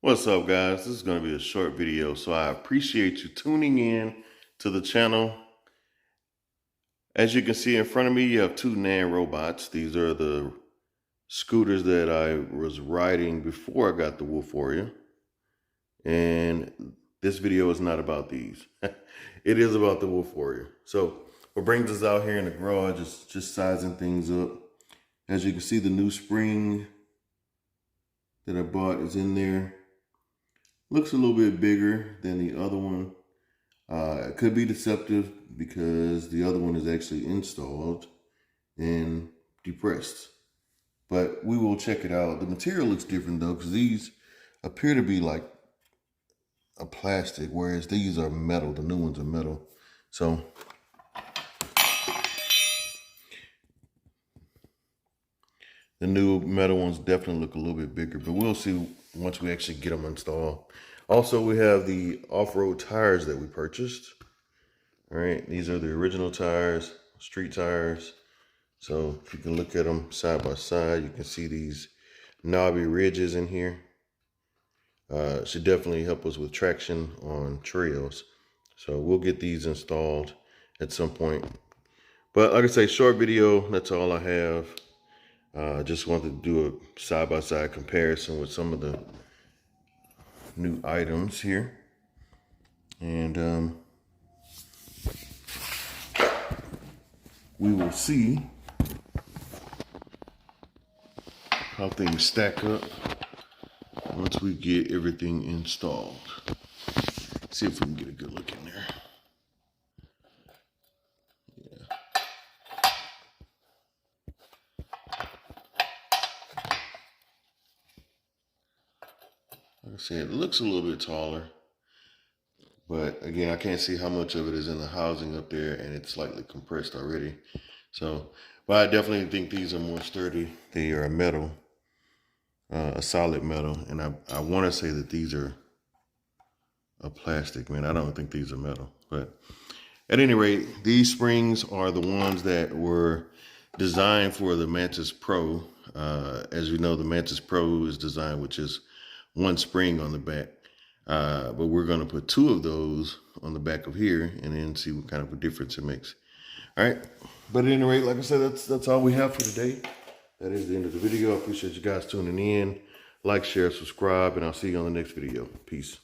What's up, guys? This is going to be a short video, so I appreciate you tuning in to the channel. As you can see in front of me, you have two Nan robots. These are the scooters that I was riding before I got the Wolf Warrior. And this video is not about these. It is about the Wolf Warrior. So what brings us out here in the garage is just sizing things up. As you can see, the new spring that I bought is in there. Looks a little bit bigger than the other one. It could be deceptive because the other one is actually installed and depressed. But we will check it out. The material looks different though, because these appear to be like a plastic, whereas these are metal. The new ones are metal. So the new metal ones definitely look a little bit bigger, but we'll see once we actually get them installed. Also, we have the off-road tires that we purchased. All right, these are the original tires, street tires. So if you can look at them side by side, you can see these knobby ridges in here. Should definitely help us with traction on trails. So we'll get these installed at some point. But like I say, short video, that's all I have. Just wanted to do a side-by-side comparison with some of the new items here. And we will see how things stack up once we get everything installed. See if we can get a good look in there. Like I said, it looks a little bit taller, but again, I can't see how much of it is in the housing up there, and it's slightly compressed already. So, but I definitely think these are more sturdy. They are metal, a solid metal, and I want to say that these are a plastic, man. I don't think these are metal, but at any rate, these springs are the ones that were designed for the Mantis Pro. As you know, the Mantis Pro is designed with just one spring on the back, but we're going to put two of those on the back of here and then see what kind of a difference it makes. All right, but at any rate, like I said, that's all we have for today. That is the end of the video. I appreciate you guys tuning in. Like, share, subscribe, and I'll see you on the next video. Peace.